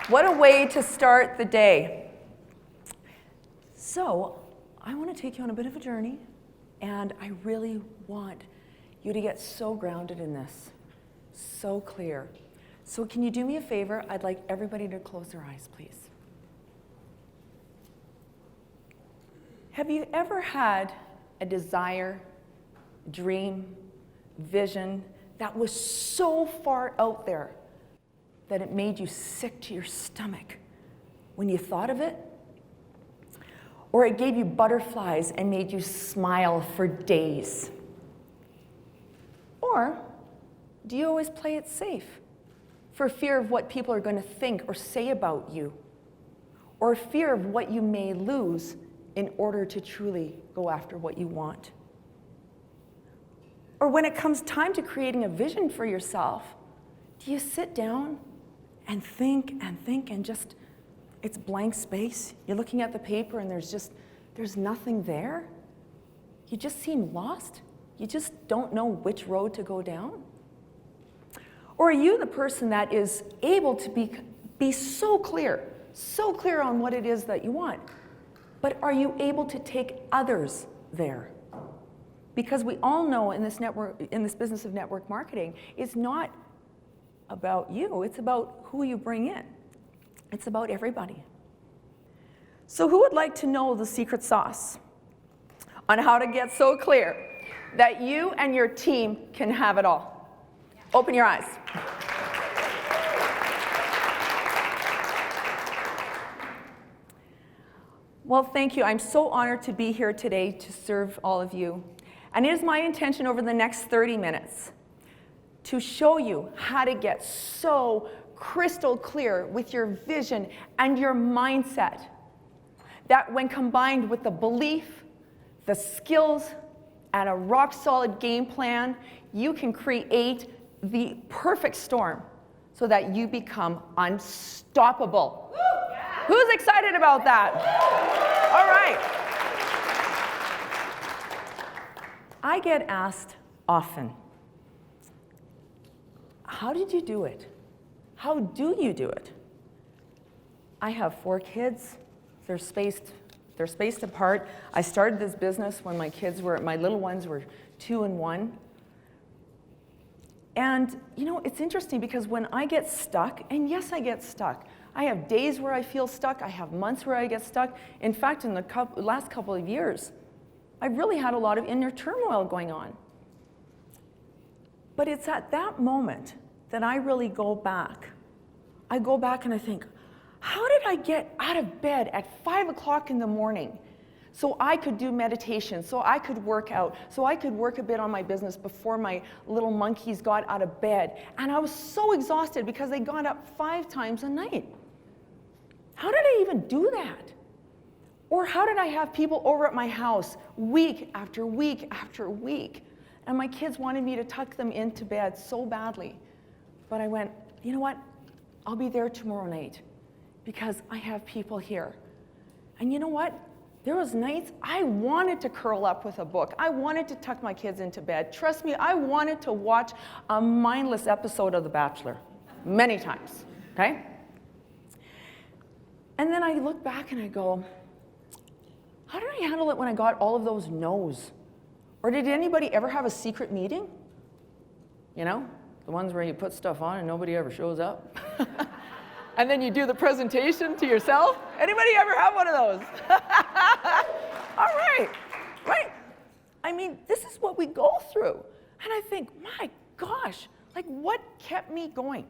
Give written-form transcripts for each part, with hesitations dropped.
What a way to start the day. So, I want to take you on a bit of a journey, and I really want you to get so grounded in this, so clear. So can you do me a favor? I'd like everybody to close their eyes, please. Have you ever had a desire, dream, vision that was so far out there that it made you sick to your stomach when you thought of it? Or it gave you butterflies and made you smile for days? Or do you always play it safe for fear of what people are going to think or say about you, or fear of what you may lose in order to truly go after what you want? Or when it comes time to creating a vision for yourself, do you sit down and think and just, it's blank space? You're looking at the paper and there's nothing there? You just seem lost? You just don't know which road to go down? Or are you the person that is able to be so clear on what it is that you want, but are you able to take others there? Because we all know in this business of network marketing, it's not about you, it's about who you bring in. It's about everybody. So who would like to know the secret sauce on how to get so clear that you and your team can have it all? Open your eyes. Well, thank you. I'm so honored to be here today to serve all of you. And it is my intention over the next 30 minutes to show you how to get so crystal clear with your vision and your mindset that when combined with the belief, the skills, and a rock-solid game plan, you can create the perfect storm so that you become unstoppable. Yeah. Who's excited about that? All right. I get asked often, how did you do it? How do you do it? I have 4 kids. They're spaced apart. I started this business when my little ones were 2 and 1. And you know, it's interesting because when I get stuck, and yes, I get stuck. I have days where I feel stuck. I have months where I get stuck. In fact, in the last couple of years, I've really had a lot of inner turmoil going on. But it's at that moment that I really go back. I go back and I think, how did I get out of bed at 5 o'clock in the morning so I could do meditation, so I could work out, so I could work a bit on my business before my little monkeys got out of bed? And I was so exhausted because they got up 5 times a night. How did I even do that? Or how did I have people over at my house week after week after week, and my kids wanted me to tuck them into bed so badly? But I went, you know what? I'll be there tomorrow night because I have people here. And you know what? There was nights I wanted to curl up with a book. I wanted to tuck my kids into bed. Trust me, I wanted to watch a mindless episode of The Bachelor many times, okay? And then I look back and I go, how did I handle it when I got all of those no's? Or did anybody ever have a secret meeting? You know, the ones where you put stuff on and nobody ever shows up. And then you do the presentation to yourself. Anybody ever have one of those? All right, right? I mean, this is what we go through. And I think, my gosh, like what kept me going?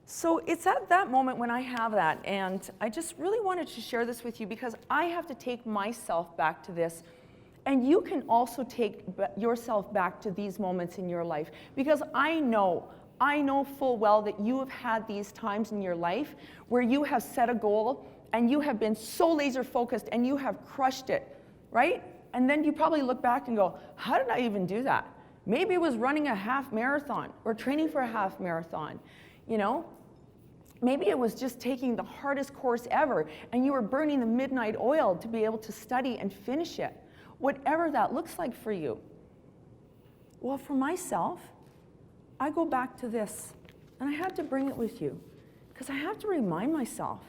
So it's at that moment when I have that, and I just really wanted to share this with you because I have to take myself back to this, and you can also take yourself back to these moments in your life, because I know full well that you have had these times in your life where you have set a goal and you have been so laser focused and you have crushed it, right? And then you probably look back and go, how did I even do that? Maybe it was running a half marathon or training for a half marathon, you know? Maybe it was just taking the hardest course ever and you were burning the midnight oil to be able to study and finish it. Whatever that looks like for you. Well, for myself, I go back to this. And I had to bring it with you because I have to remind myself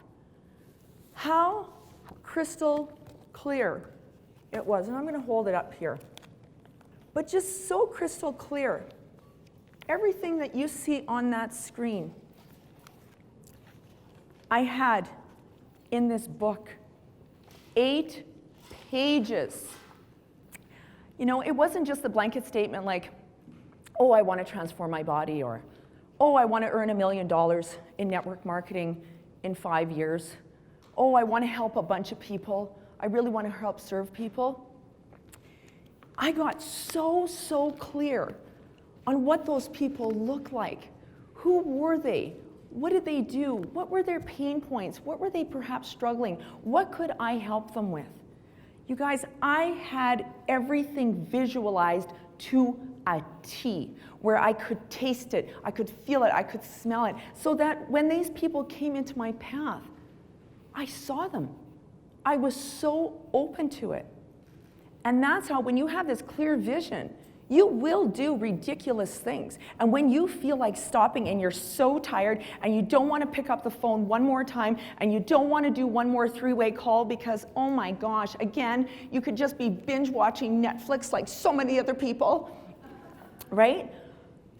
how crystal clear it was. And I'm going to hold it up here. But just so crystal clear. Everything that you see on that screen, I had in this book 8 pages. You know, it wasn't just the blanket statement like, oh, I want to transform my body, or, oh, I want to earn $1 million in network marketing in 5 years. Oh, I want to help a bunch of people. I really want to help serve people. I got so clear on what those people looked like. Who were they? What did they do? What were their pain points? What were they perhaps struggling? What could I help them with? You guys, I had everything visualized to a T, where I could taste it, I could feel it, I could smell it, so that when these people came into my path, I saw them. I was so open to it. And that's how, when you have this clear vision, you will do ridiculous things. And when you feel like stopping and you're so tired and you don't want to pick up the phone one more time and you don't want to do one more 3-way call because, oh my gosh, again, you could just be binge watching Netflix like so many other people, right?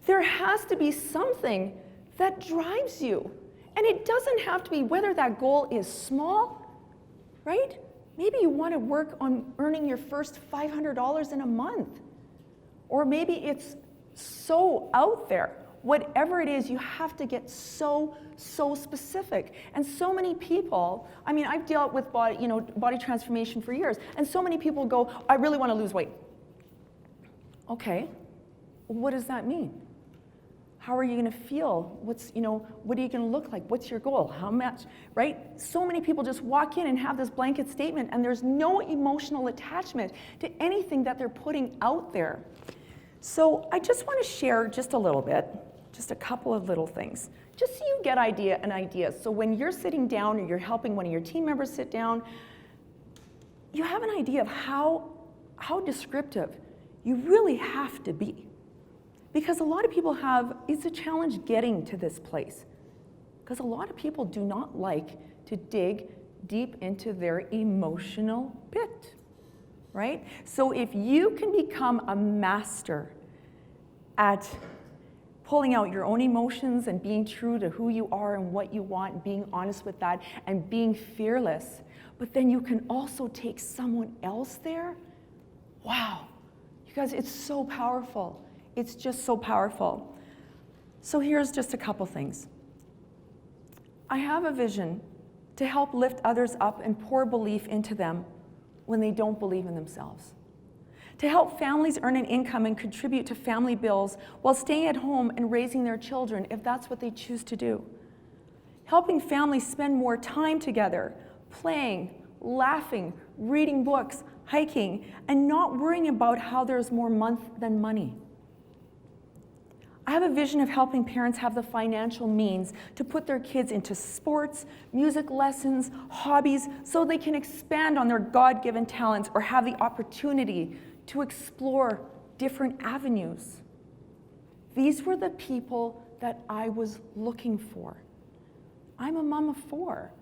There has to be something that drives you. And it doesn't have to be whether that goal is small, right? Maybe you want to work on earning your first $500 in a month. Or maybe it's so out there. Whatever it is, you have to get so specific. And so many people, I mean, I've dealt with body transformation for years, and so many people go, I really want to lose weight. Okay, what does that mean? How are you going to feel? What are you going to look like? What's your goal? How much, right? So many people just walk in and have this blanket statement, and there's no emotional attachment to anything that they're putting out there. So I just want to share just a little bit, just a couple of little things, just so you get an idea. So when you're sitting down or you're helping one of your team members sit down, you have an idea of how descriptive you really have to be. Because a lot of people it's a challenge getting to this place. Because a lot of people do not like to dig deep into their emotional pit, right? So if you can become a master at pulling out your own emotions and being true to who you are and what you want, and being honest with that, and being fearless, but then you can also take someone else there, wow. You guys, it's so powerful. It's just so powerful. So here's just a couple things. I have a vision to help lift others up and pour belief into them when they don't believe in themselves. To help families earn an income and contribute to family bills while staying at home and raising their children if that's what they choose to do. Helping families spend more time together, playing, laughing, reading books, hiking, and not worrying about how there's more month than money. I have a vision of helping parents have the financial means to put their kids into sports, music lessons, hobbies, so they can expand on their God-given talents or have the opportunity to explore different avenues. These were the people that I was looking for. I'm a mom of 4.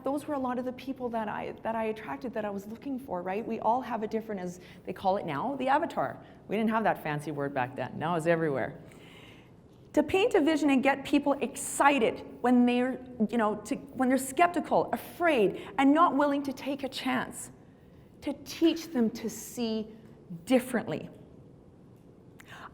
Those were a lot of the people that I attracted, that I was looking for, right? We all have a different, as they call it now, the avatar. We didn't have that fancy word back then. Now it's everywhere. To paint a vision and get people excited when they're skeptical, afraid, and not willing to take a chance. To teach them to see differently.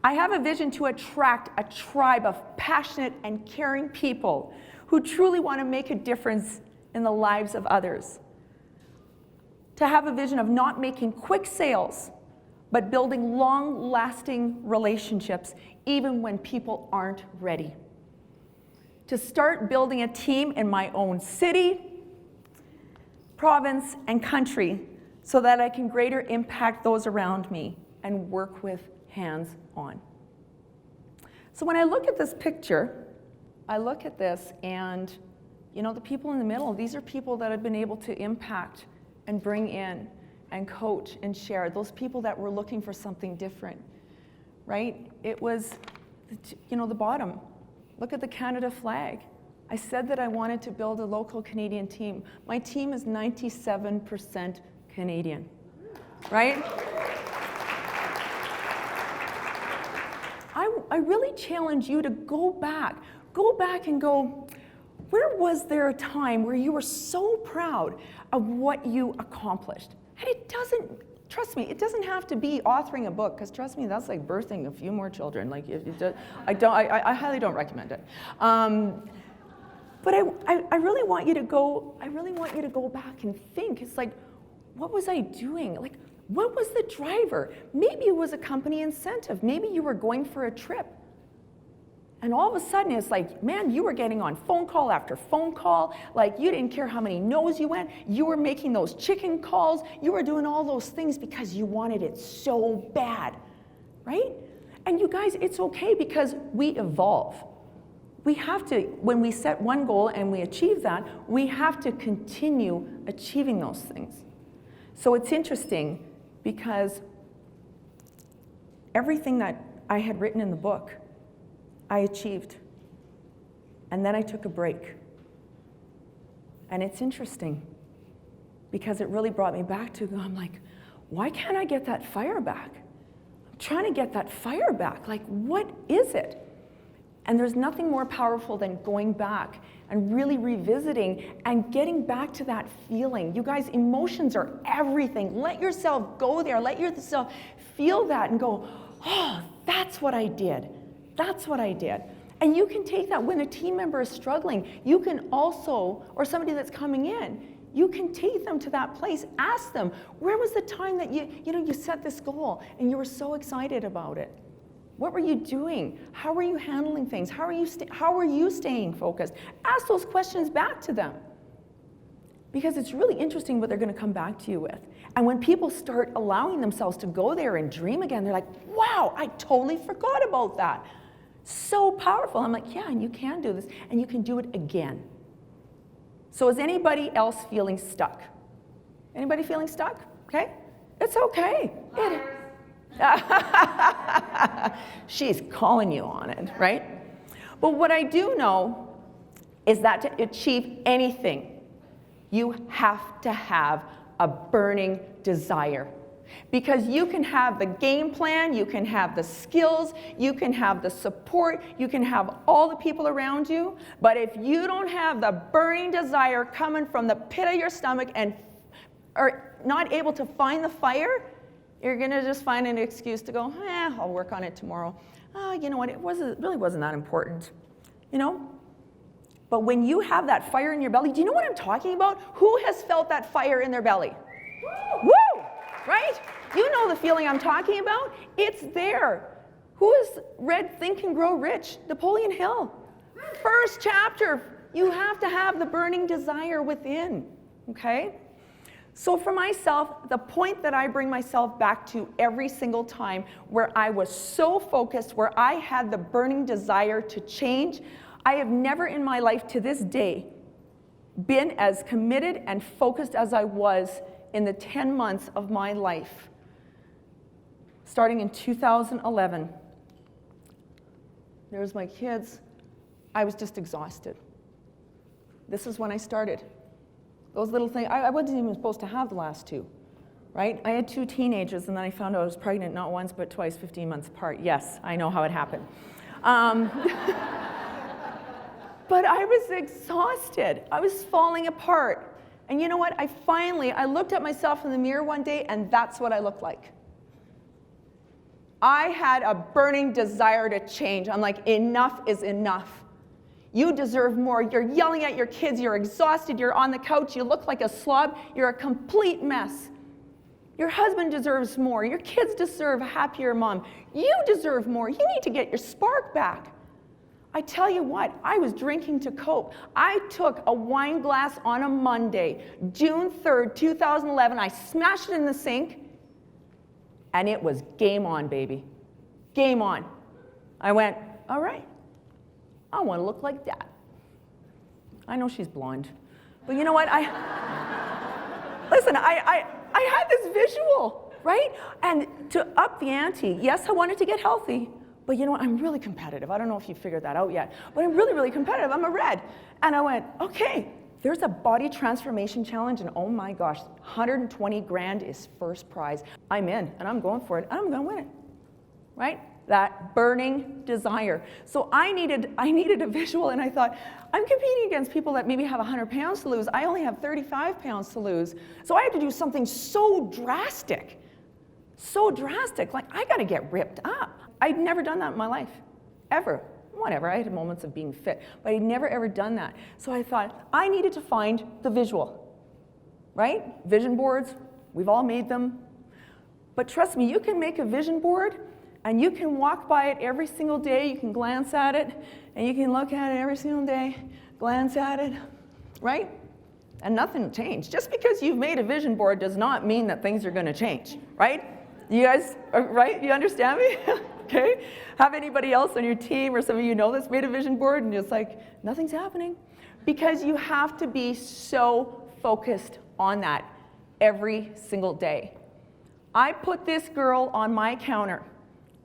I have a vision to attract a tribe of passionate and caring people who truly want to make a difference in the lives of others. To have a vision of not making quick sales, but building long-lasting relationships, even when people aren't ready. To start building a team in my own city, province, and country so that I can greater impact those around me and work with hands-on. So when I look at this picture, I look at this and, the people in the middle, these are people that I've been able to impact and bring in and coach and share. Those people that were looking for something different, right? It was, the bottom. Look at the Canada flag. I said that I wanted to build a local Canadian team. My team is 97% Canadian, right? I really challenge you to go back and go, where was there a time where you were so proud of what you accomplished? And it doesn't, trust me, it doesn't have to be authoring a book, because trust me, that's like birthing a few more children. Like, I highly don't recommend it. But I really want you to go, back and think. It's like, what was I doing? Like, what was the driver? Maybe it was a company incentive. Maybe you were going for a trip. And all of a sudden, it's like, man, you were getting on phone call after phone call. Like, you didn't care how many no's you went. You were making those chicken calls. You were doing all those things because you wanted it so bad, right? And you guys, it's okay, because we evolve. We have to, when we set one goal and we achieve that, we have to continue achieving those things. So it's interesting, because everything that I had written in the book, I achieved. And then I took a break. And it's interesting, because it really brought me back to, I'm like, why can't I get that fire back? I'm trying to get that fire back. Like, what is it? And there's nothing more powerful than going back and really revisiting and getting back to that feeling. You guys, emotions are everything. Let yourself go there. Let yourself feel that and go, oh, that's what I did. That's what I did. And you can take that when a team member is struggling. You can also, or somebody that's coming in, you can take them to that place. Ask them, where was the time that you set this goal and you were so excited about it? What were you doing? How were you handling things? How are you staying focused? Ask those questions back to them. Because it's really interesting what they're going to come back to you with. And when people start allowing themselves to go there and dream again, they're like, wow, I totally forgot about that. So powerful. I'm like, yeah, and you can do this, and you can do it again. So is anybody else feeling stuck? Anybody feeling stuck? Okay? It's okay. She's calling you on it, right? But what I do know is that to achieve anything, you have to have a burning desire. Because you can have the game plan, you can have the skills, you can have the support, you can have all the people around you, but if you don't have the burning desire coming from the pit of your stomach and are not able to find the fire, you're going to just find an excuse to go, I'll work on it tomorrow. You know what, it really wasn't that important, you know? But when you have that fire in your belly, do you know what I'm talking about? Who has felt that fire in their belly? Woo! Right? You know the feeling I'm talking about. It's there. Who has read Think and Grow Rich? Napoleon Hill. First chapter. You have to have the burning desire within, okay? So for myself, the point that I bring myself back to every single time where I was so focused, where I had the burning desire to change, I have never in my life to this day been as committed and focused as I was in the 10 months of my life, starting in 2011. There's my kids. I was just exhausted. This is when I started. Those little things, I wasn't even supposed to have the last two, right? I had 2 teenagers, and then I found out I was pregnant not once but twice, 15 months apart. Yes, I know how it happened. But I was exhausted. I was falling apart. And you know what? I looked at myself in the mirror one day, and that's what I looked like. I had a burning desire to change. I'm like, enough is enough. You deserve more. You're yelling at your kids. You're exhausted. You're on the couch. You look like a slob. You're a complete mess. Your husband deserves more. Your kids deserve a happier mom. You deserve more. You need to get your spark back. I tell you what, I was drinking to cope. I took a wine glass on a Monday, June 3rd, 2011. I smashed it in the sink, and it was game on, baby. Game on. I went, all right, I want to look like Dad. I know she's blonde, but you know what? Listen, I had this visual, right? And to up the ante, yes, I wanted to get healthy, but you know what, I'm really competitive. I don't know if you figured that out yet, but I'm really, really competitive. I'm a red. And I went, okay, there's a body transformation challenge, and oh my gosh, 120 grand is first prize. I'm in, and I'm going for it, and I'm gonna win it, right? That burning desire. So I needed a visual, and I thought, I'm competing against people that maybe have 100 pounds to lose. I only have 35 pounds to lose. So I had to do something so drastic, like I gotta get ripped up. I'd never done that in my life, ever. Whatever, I had moments of being fit, but I'd never ever done that. So I thought, I needed to find the visual, right? Vision boards, we've all made them. But trust me, you can make a vision board and you can walk by it every single day, you can glance at it, and you can look at it every single day, glance at it, right? And nothing will change. Just because you've made a vision board does not mean that things are gonna change, right? You guys, right? You understand me? Okay? Have anybody else on your team or some of you know that's made a vision board and it's like, nothing's happening? Because you have to be so focused on that every single day. I put this girl on my counter.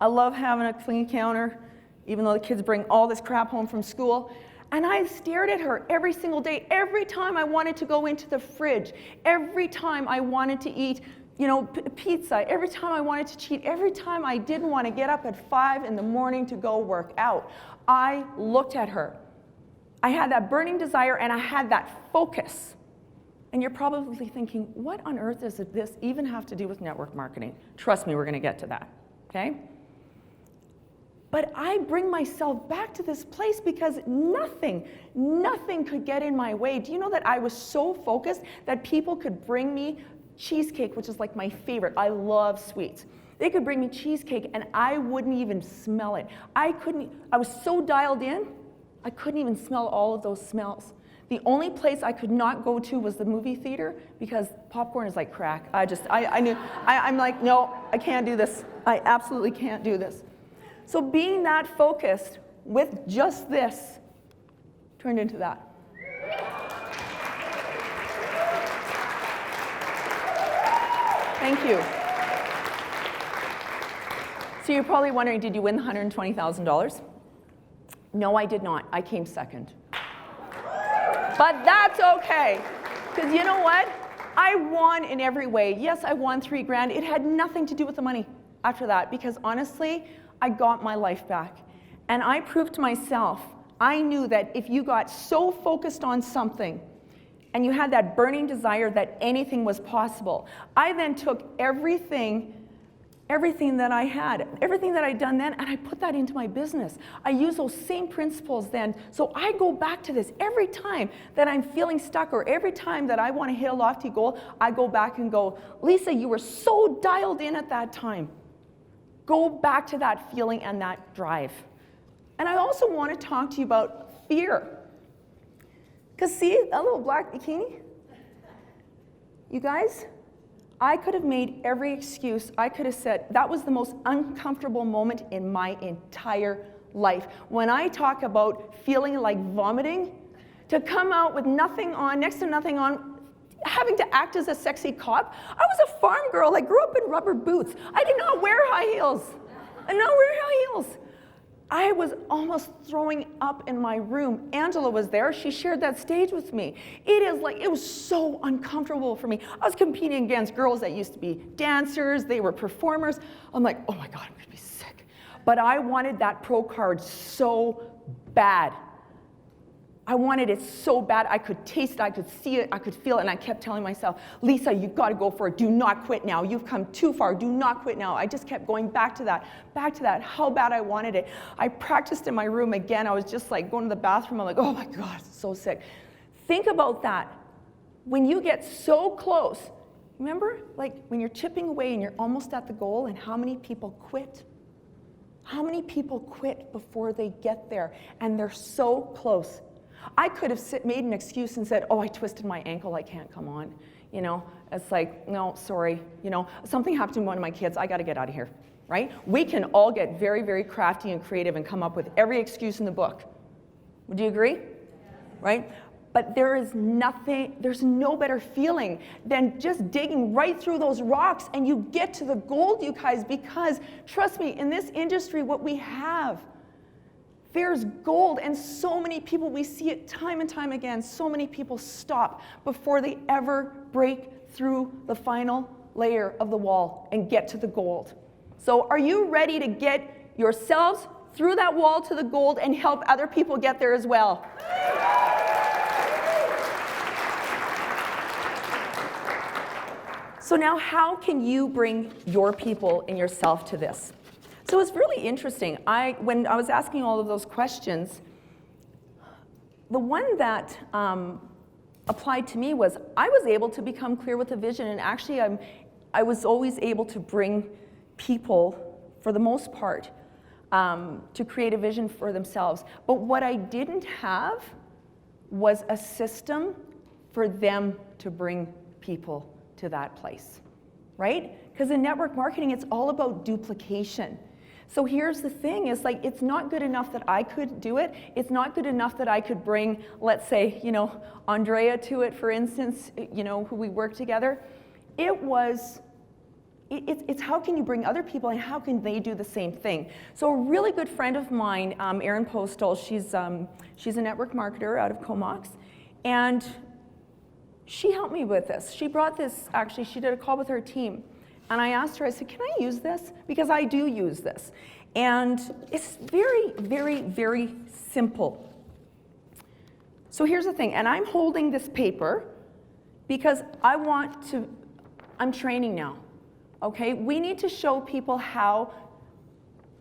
I love having a clean counter, even though the kids bring all this crap home from school. And I stared at her every single day, every time I wanted to go into the fridge, every time I wanted to eat pizza, every time I wanted to cheat, every time I didn't want to get up at 5 in the morning to go work out, I looked at her. I had that burning desire and I had that focus. And you're probably thinking, what on earth does this even have to do with network marketing? Trust me, we're going to get to that, okay? But I bring myself back to this place because nothing could get in my way. Do you know that I was so focused that people could bring me cheesecake, which is like my favorite. I love sweets. They could bring me cheesecake and I wouldn't even smell it. I was so dialed in, I couldn't even smell all of those smells. The only place I could not go to was the movie theater because popcorn is like crack. I'm like, no, I can't do this. I absolutely can't do this. So being that focused with just this turned into that. Thank you. So you're probably wondering, did you win the $120,000? No, I did not. I came second. But that's okay, because you know what? I won in every way. Yes, I won $3 grand. It had nothing to do with the money after that, because honestly, I got my life back. And I proved to myself, I knew that if you got so focused on something, and you had that burning desire that anything was possible. I then took everything that I had, everything that I'd done then, and I put that into my business. I use those same principles then. So I go back to this every time that I'm feeling stuck or every time that I want to hit a lofty goal, I go back and go, Lisa, you were so dialed in at that time. Go back to that feeling and that drive. And I also want to talk to you about fear. Because see, that little black bikini? You guys, I could have made every excuse. I could have said, that was the most uncomfortable moment in my entire life. When I talk about feeling like vomiting, to come out with nothing on, next to nothing on, having to act as a sexy cop. I was a farm girl. I grew up in rubber boots. I did not wear high heels. I did not wear high heels. I was almost throwing up in my room. Angela was there. She shared that stage with me. It was so uncomfortable for me. I was competing against girls that used to be dancers. They were performers. I'm like, oh my God, I'm gonna be sick. But I wanted that pro card so bad. I wanted it so bad. I could taste it, I could see it, I could feel it, and I kept telling myself, Lisa, you've got to go for it. Do not quit now. You've come too far. Do not quit now. I just kept going back to that, how bad I wanted it. I practiced in my room again. I was just like going to the bathroom. I'm like, oh my God, so sick. Think about that. When you get so close, remember, like when you're chipping away and you're almost at the goal, and how many people quit? How many people quit before they get there? And they're so close. I could have made an excuse and said, oh, I twisted my ankle, I can't come on. You know, it's like, no, sorry. You know, something happened to one of my kids, I got to get out of here, right? We can all get very, very crafty and creative and come up with every excuse in the book. Would you agree? Right? But there's no better feeling than just digging right through those rocks and you get to the gold, you guys, because trust me, in this industry, what we have, there's gold, and so many people, we see it time and time again, so many people stop before they ever break through the final layer of the wall and get to the gold. So are you ready to get yourselves through that wall to the gold and help other people get there as well? So now how can you bring your people and yourself to this? So it's really interesting. When I was asking all of those questions, the one that applied to me was I was able to become clear with a vision, and actually I was always able to bring people, for the most part, to create a vision for themselves. But what I didn't have was a system for them to bring people to that place, right? Because in network marketing, it's all about duplication. So here's the thing, is like, it's not good enough that I could do it. It's not good enough that I could bring, let's say, Andrea to it, for instance, who we work together. It's how can you bring other people and how can they do the same thing? So a really good friend of mine, Erin Postal, she's a network marketer out of Comox, and she helped me with this. She brought this, actually, she did a call with her team. And I asked her, I said, can I use this? Because I do use this. And it's very, very, very simple. So here's the thing, and I'm holding this paper because I'm training now, okay? We need to show people how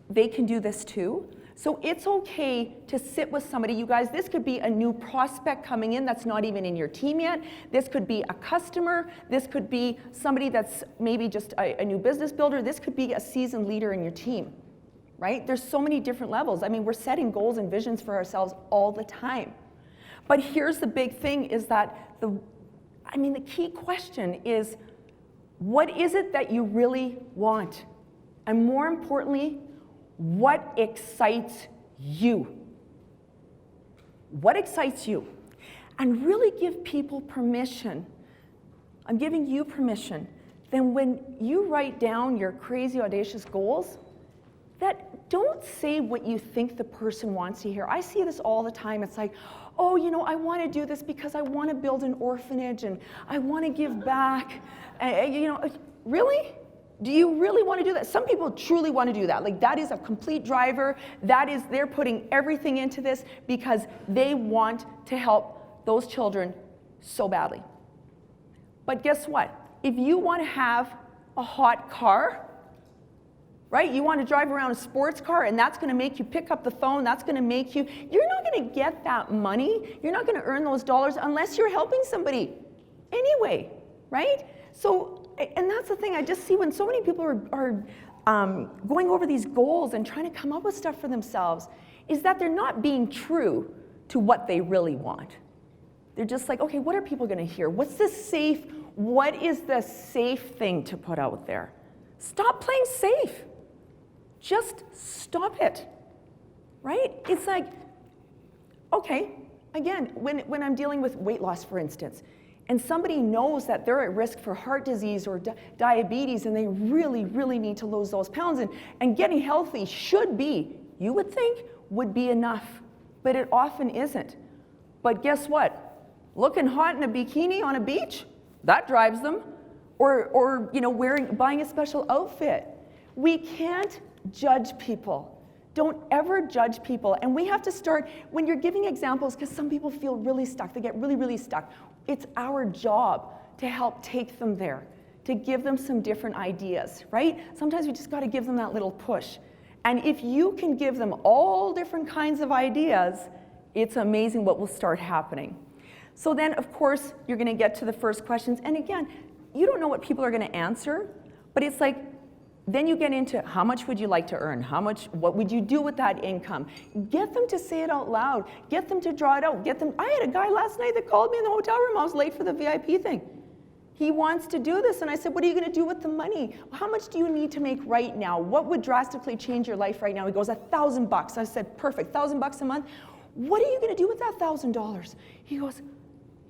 they can do this too. So it's okay to sit with somebody. You guys, this could be a new prospect coming in that's not even in your team yet. This could be a customer. This could be somebody that's maybe just a new business builder. This could be a seasoned leader in your team, right? There's so many different levels. I mean, we're setting goals and visions for ourselves all the time. But here's the big thing is that the key question is, what is it that you really want? And more importantly, what excites you? What excites you? And really give people permission. I'm giving you permission. Then when you write down your crazy, audacious goals, that don't say what you think the person wants to hear. I see this all the time. It's like, oh, I want to do this because I want to build an orphanage and I want to give back. Really? Do you really want to do that? Some people truly want to do that. Like, that is a complete driver. They're putting everything into this because they want to help those children so badly. But guess what? If you want to have a hot car, right? You want to drive around a sports car and that's going to make you pick up the phone. That's going to make you're not going to get that money. You're not going to earn those dollars unless you're helping somebody anyway, right? So, and that's the thing I just see when so many people are going over these goals and trying to come up with stuff for themselves, is that they're not being true to what they really want. They're just like, okay, what are people going to hear? What is the safe thing to put out there? Stop playing safe. Just stop it, right? It's like, okay, again, when I'm dealing with weight loss, for instance, and somebody knows that they're at risk for heart disease or diabetes and they really, really need to lose those pounds, and getting healthy should be, you would think, would be enough, but it often isn't. But guess what? Looking hot in a bikini on a beach, that drives them. Or buying a special outfit. We can't judge people. Don't ever judge people. And we have to start, when you're giving examples, because some people feel really stuck, they get really, really stuck. It's our job to help take them there, to give them some different ideas, right? Sometimes we just got to give them that little push. And if you can give them all different kinds of ideas, it's amazing what will start happening. So then, of course, you're going to get to the first questions. And again, you don't know what people are going to answer, but it's like, then you get into how much would you like to earn? What would you do with that income? Get them to say it out loud. Get them to draw it out. I had a guy last night that called me in the hotel room. I was late for the VIP thing. He wants to do this, and I said, what are you going to do with the money? How much do you need to make right now? What would drastically change your life right now? He goes, $1,000. I said, perfect, $1,000 a month. What are you going to do with that $1,000? He goes,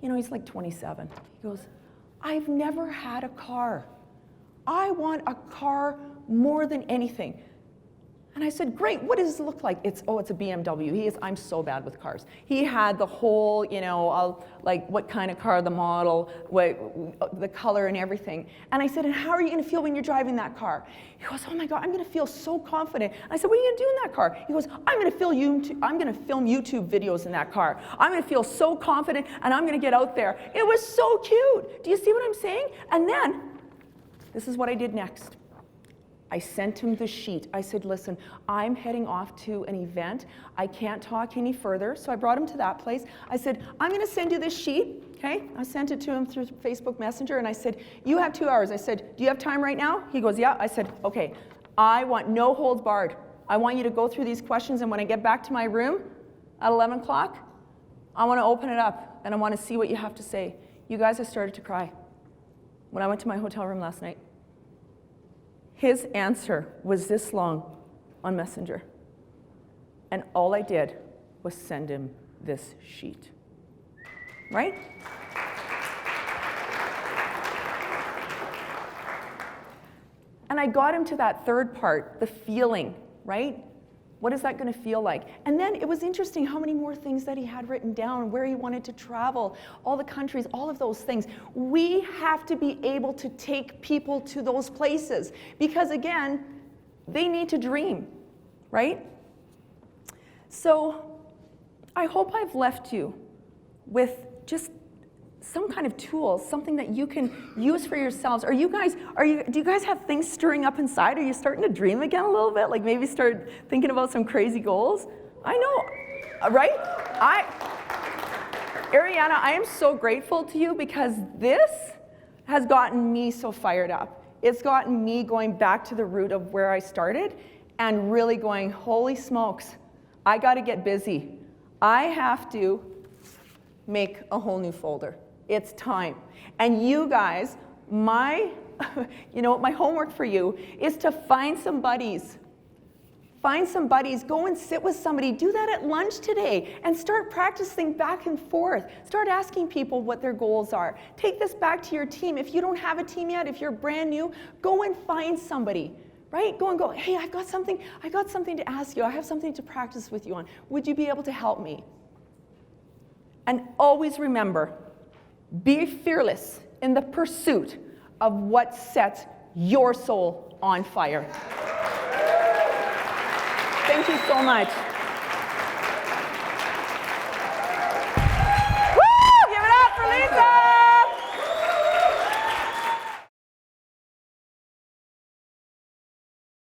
he's like 27. He goes, I've never had a car. I want a car more than anything. And I said, great, what does it look like? It's a BMW. I'm so bad with cars. He had the whole, like what kind of car, the model, the color and everything. And I said, and how are you gonna feel when you're driving that car? He goes, oh my God, I'm gonna feel so confident. I said, what are you gonna do in that car? He goes, I'm gonna film YouTube videos in that car. I'm gonna feel so confident and I'm gonna get out there. It was so cute. Do you see what I'm saying? And then, this is what I did next. I sent him the sheet. I said, listen, I'm heading off to an event. I can't talk any further. So I brought him to that place. I said, I'm gonna send you this sheet, okay? I sent it to him through Facebook Messenger and I said, you have 2 hours. I said, do you have time right now? He goes, yeah. I said, okay, I want no holds barred. I want you to go through these questions and when I get back to my room at 11 o'clock, I wanna open it up and I wanna see what you have to say. You guys, I started to cry when I went to my hotel room last night. His answer was this long on Messenger. And all I did was send him this sheet. Right? And I got him to that third part, the feeling, right? What is that going to feel like? And then it was interesting how many more things that he had written down, where he wanted to travel, all the countries, all of those things. We have to be able to take people to those places because, again, they need to dream, right? So I hope I've left you with just some kind of tool, something that you can use for yourselves. Do you guys have things stirring up inside? Are you starting to dream again a little bit? Like maybe start thinking about some crazy goals? I know, right? Ariana, I am so grateful to you because this has gotten me so fired up. It's gotten me going back to the root of where I started and really going, holy smokes, I gotta get busy. I have to make a whole new folder. It's time. And you guys, my homework for you is to find some buddies. Find some buddies, go and sit with somebody. Do that at lunch today and start practicing back and forth. Start asking people what their goals are. Take this back to your team. If you don't have a team yet, if you're brand new, go and find somebody, right? Go, hey, I got something to ask you. I have something to practice with you on. Would you be able to help me? And always remember, be fearless in the pursuit of what sets your soul on fire. Thank you so much.